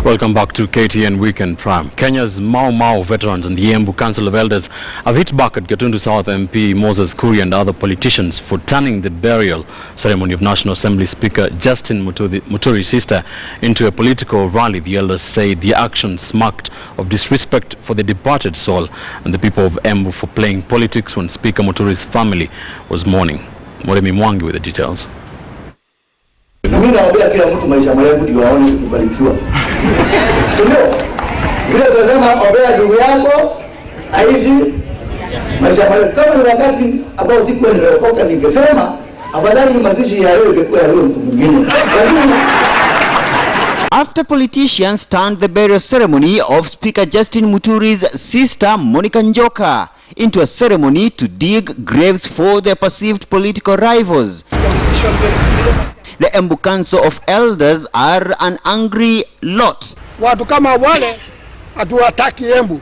Welcome back to KTN Weekend Prime. Kenya's Mau Mau veterans and the Embu Council of Elders have hit back at Gatundu South MP Moses Kuria and other politicians for turning the burial ceremony of National Assembly Speaker Justin Muturi's sister into a political rally. The elders say the actions marked of disrespect for the departed soul and the people of Embu for playing politics when Speaker Muturi's family was mourning. Moremi Mwangi with the details. Mimi naombea kila mtu maisha marefu ndio aone kubarikiwa. Sio? Vile tunasema ombea ndugu yako aishi maisha marefu. Kama ni wakati ambao siku niliokoka ningesema afadhali mazishi ya leo ingekuwa ya leo mtu mwingine. After politicians turned the burial ceremony of Speaker Justin Muturi's sister Monica Njoka into a ceremony to dig graves for their perceived political rivals, the Embu Council of Elders are an angry lot. Watu kama wale hatuwataki Embu.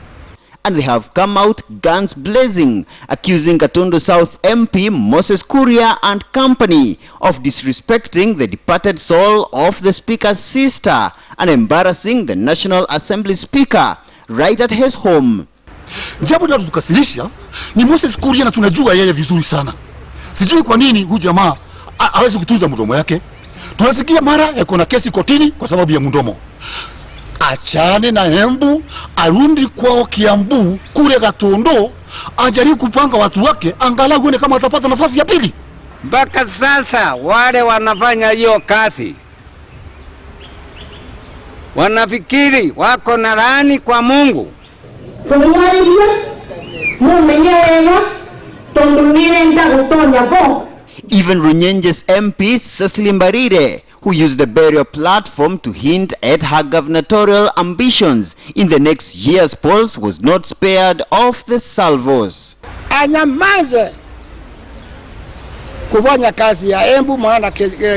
And they have come out guns blazing, accusing Gatundu South MP Moses Kuria and company of disrespecting the departed soul of the Speaker's sister and embarrassing the National Assembly Speaker right at his home. Jambo la tukasirisha ni Moses Kuria na tunajua yeye vizuri sana. Sijui kwa nini huyu jamaa hawezi kutunza mdomo yake. Tunasikia mara yako na kesi kotini kwa sababu ya mdomo. Achane na Embu, arundi kwao Kiambu, kule Gatundu, ajaribu kupanga watu wake, angalau uone kama atapata nafasi ya pili. Mpaka sasa wale wanafanya hiyo kazi wanafikiri wako na laani kwa Mungu. Even Runyenje's MP Cecily Mbarire, who used the burial platform to hint at her gubernatorial ambitions in the next year's polls, was not spared of the salvos. Anyamaze kufanya kazi ya Embu, maana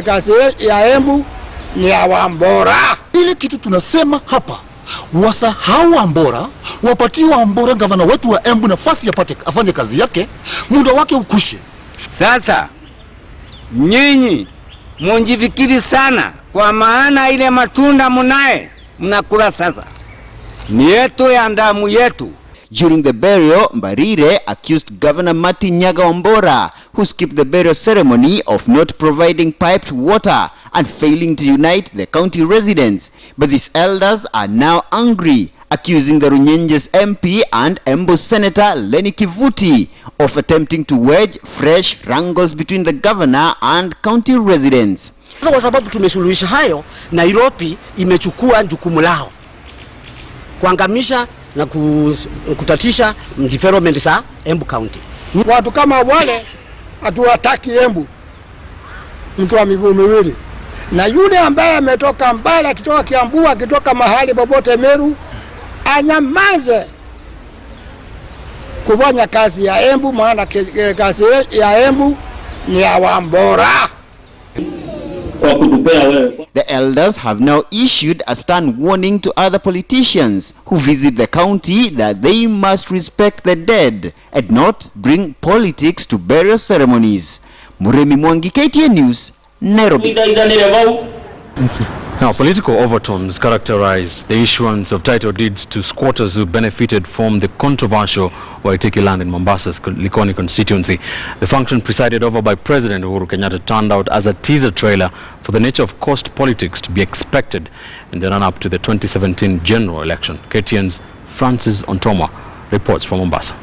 kazi ya Embu ni ya Wambora. Ile kitu tunasema hapa, wasahau Wambora, wapatie Wambora gavana wetu wa Embu nafasi afanye kazi yake, muda wake ukushe. Sasa nyinyi munjifikiri sana, kwa maana ile matunda munae mnakula sasa ni yetu ya damu yetu. During the burial, Mbarire accused Governor Martin Nyaga Wambora, who skipped the burial ceremony, of not providing piped water and failing to unite the county residents. But these elders are now angry, accusing the Runyenjes MP and Embu Senator Lenny Kivuti of attempting to wedge fresh wrangles between the governor and county residents. Kwa sababu tumesuluhisha hayo, Nairobi imechukua jukumu lao kuangamisha na kutatisha development za Embu County. Watu kama wale hatuwataki Embu. Mtu wa miguu miwili. Na yule ambaye ametoka mbali, akitoka Kiambu, akitoka mahali popote Meru, anyamaze kufanya kazi ya Embu, maana kazi ya Embu ni ya Wambora. The elders have now issued a stern warning to other politicians who visit the county that they must respect the dead and not bring politics to burial ceremonies. Moremi Mwangi, KTN News, Nairobi. Now, political overtones characterized the issuance of title deeds to squatters who benefited from the controversial Waitiki land in Mombasa's Likoni constituency. The function presided over by President Uhuru Kenyatta turned out as a teaser trailer for the nature of cost politics to be expected in the run-up to the 2017 general election. KTN's Francis Ontoma reports from Mombasa.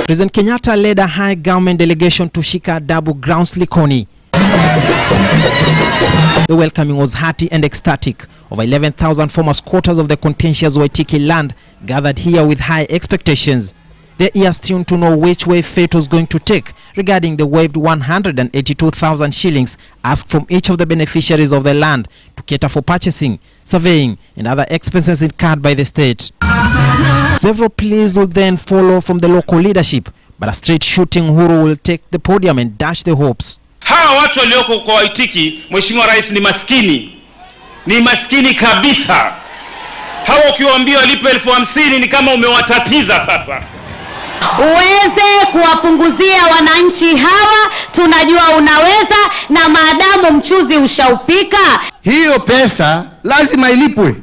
President Kenyatta led a high government delegation to Shika Dabu Grounds Likoni. The welcoming was hearty and ecstatic. Over 11,000 former squatters of the contentious Waitiki land gathered here with high expectations. Their ears tuned to know which way fate was going to take regarding the waived 182,000 shillings asked from each of the beneficiaries of the land to cater for purchasing, surveying and other expenses incurred by the state. Several pleas will then follow from the local leadership, but a straight shooting Uhuru will take the podium and dash the hopes. Hawa watu walioko kwa Waitiki, Mheshimiwa Rais, ni maskini. Ni maskini kabisa. Hawa ukiwaambia walipe 50,000 ni kama umewatatiza sasa. uweze kuwapunguzia wananchi hawa. Tunajua unaweza, na maadamu mchuzi ushaupika, hiyo pesa lazima ilipwe.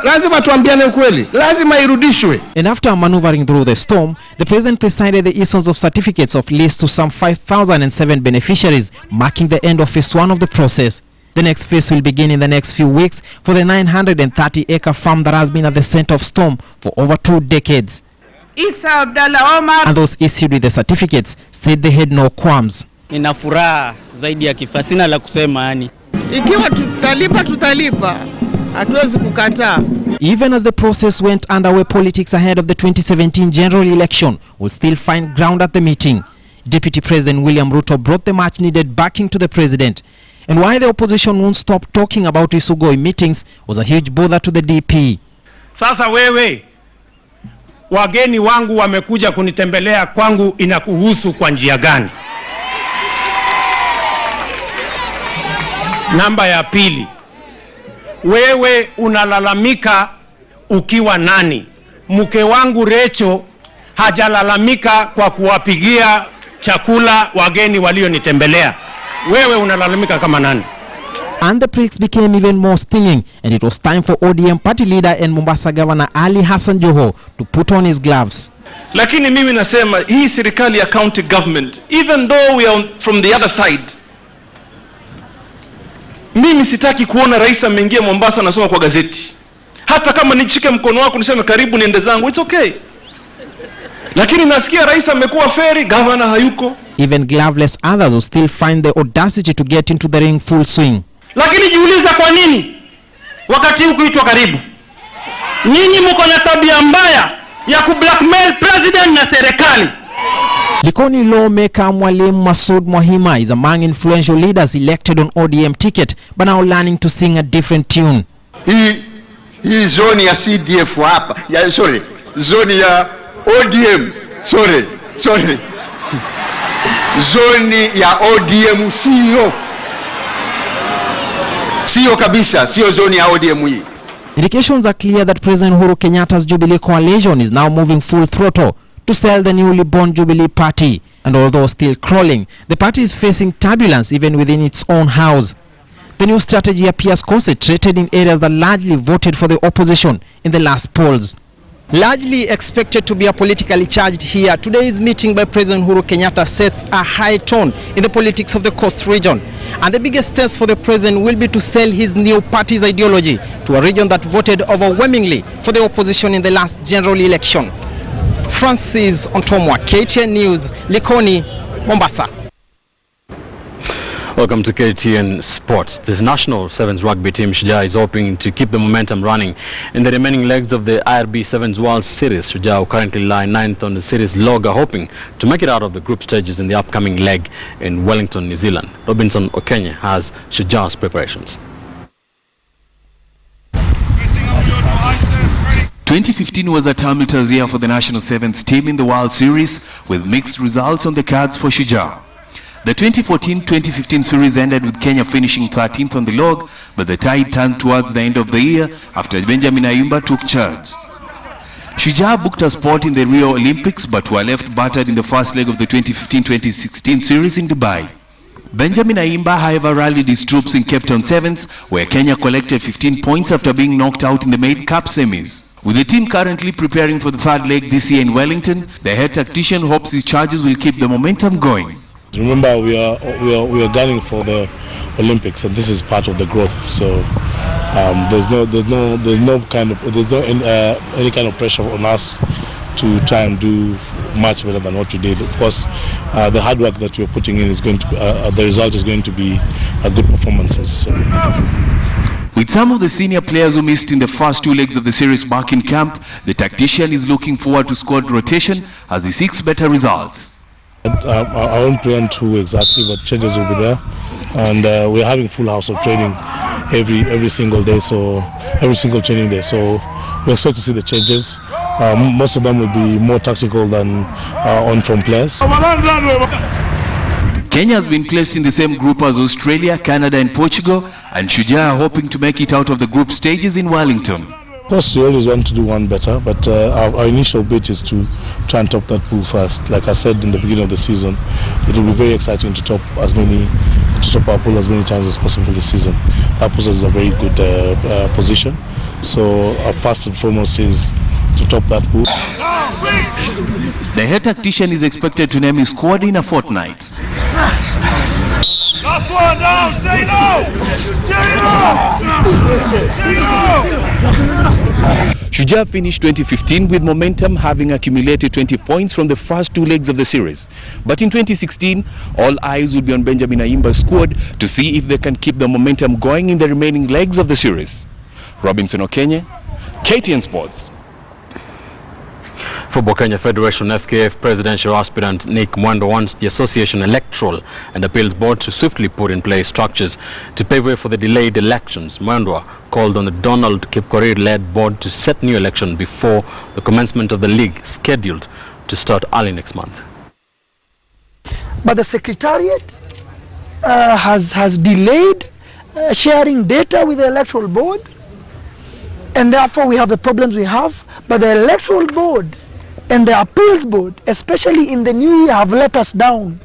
Lazima tuambiane ukweli, lazima irudishwe. And after maneuvering through the storm, the president presided the issuance of certificates of lease to some 5,007 beneficiaries, marking the end of phase 1 of the process. The next phase will begin in the next few weeks for the 930-acre farm that has been at the center of storm for over 2 decades. And those issued with the certificates said they had no qualms. Nina furaha zaidi ya kifaa, sina la kusema yani. Ikiwa tutalipa. Hatuwezi kukataa. Even as the process went underway, politics ahead of the 2017 general election will still find ground at the meeting. Deputy President William Ruto brought the much needed backing to the president. And why the opposition won't stop talking about Isugoi meetings was a huge bother to the DP. Sasa wewe, wageni wangu wamekuja kunitembelea kwangu, inakuhusu kwa njia gani? Namba ya pili, wewe unalalamika ukiwa nani? Mke wangu Recho hajalalamika kwa kuwapigia chakula wageni walionitembelea. Wewe unalalamika kama nani? And the pricks became even more stinging, and it was time for ODM party leader and Mombasa Governor Ali Hassan Joho to put on his gloves. Lakini mimi nasema hii serikali ya county government, even though we are from the other side, mimi sitaki kuona rais ameingia Mombasa nasoma kwa gazeti. Hata kama nishike mkono wako niseme karibu niende zangu, it's okay. Lakini nasikia rais amekuwa feri, governor hayuko. Even gloveless others will still find the audacity to get into the ring full swing. Lakini jiuliza kwa nini wakati huu kuitwa karibu? Nyinyi mko na tabia mbaya ya kublackmail president na serikali. Likoni lawmaker Mwalimu Masood Mwahima is among influential leaders elected on ODM ticket, but now learning to sing a different tune. Hii zone ya CDF hapa, zone ya ODM, zone ya ODM sio kabisa, sio zone ya ODM hii. Indications are clear that President Uhuru Kenyatta's Jubilee coalition is now moving full throttle to sell the newly born Jubilee Party. And although still crawling, the party is facing turbulence even within its own house. The new strategy appears concentrated in areas that largely voted for the opposition in the last polls. Largely expected to be a politically charged here, today's meeting by President Uhuru Kenyatta sets a high tone in the politics of the coast region. And the biggest test for the president will be to sell his new party's ideology to a region that voted overwhelmingly for the opposition in the last general election. Francis Ontomwa, KTN News, Likoni, Mombasa. Welcome to KTN Sports. This national sevens rugby team Shujaa is hoping to keep the momentum running in the remaining legs of the IRB Sevens World Series. Shujaa, who currently lie 9th on the series log, are hoping to make it out of the group stages in the upcoming leg in Wellington, New Zealand. Robinson Okenye has Shujaa's preparations. 2015 was a tumultuous year for the national sevens team in the World Series, with mixed results on the cards for Shujaa. The 2014-2015 series ended with Kenya finishing 13th on the log, but the tide turned towards the end of the year after Benjamin Ayimba took charge. Shujaa booked a spot in the Rio Olympics but were left battered in the first leg of the 2015-2016 series in Dubai. Benjamin Ayimba, however, rallied his troops in Cape Town Sevens, where Kenya collected 15 points after being knocked out in the Maid Cup semis. With the team currently preparing for the third leg this year in Wellington, the head tactician hopes his charges will keep the momentum going. Remember, we are gunning for the Olympics, and this is part of the growth. So there's no any kind of pressure on us to try and do much better than what we did. Of course, the hard work that we're putting in is going to the result is going to be good performances. So. With some of the senior players who missed in the first 2 legs of the series back in camp, the tactician is looking forward to squad rotation as he seeks better results. I won't preempt who exactly, but changes will be there, and we're having full house of training every single day, so every single training day. So we expect to see the changes. Most of them will be more tactical than on-form players. Kenya has been placed in the same group as Australia, Canada and Portugal, and Shujaa are hoping to make it out of the group stages in Wellington. Of course, we always want to do one better, but our initial bit is to try and top that pool first. Like I said in the beginning of the season, it will be very exciting to top our pool as many times as possible this season. That puts us in a very good position. So our first and foremost is to top that pool. The head tactician is expected to name his squad in a fortnight. Last one down, stay low! Stay low! Shujaa finished 2015 with momentum, having accumulated 20 points from the first 2 legs of the series. But in 2016, all eyes will be on Benjamin Ayimba's squad to see if they can keep the momentum going in the remaining legs of the series. Robinson Okenye, KTN Sports. Football Kenya Federation FKF presidential aspirant Nick Mwendo wants the Association Electoral and Appeals Board to swiftly put in place structures to pave way for the delayed elections. Mwendo called on the Donald Kipkorir-led board to set new election before the commencement of the league, scheduled to start early next month. But the Secretariat has delayed sharing data with the Electoral Board, and therefore we have the problems we have. But the Electoral Board and the Appeals Board, especially in the new year, have let us down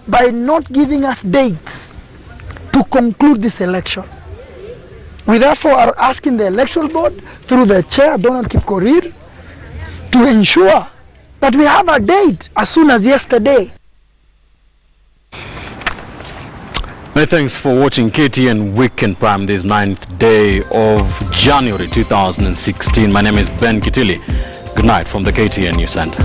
by not giving us dates to conclude this election. We therefore are asking the Electoral Board, through the chair, Donald Kipkorir, to ensure that we have a date as soon as yesterday. Many thanks for watching KTN Weekend Prime this 9th day of January 2016. My name is Ben Kitili. Good night from the KTN News Center.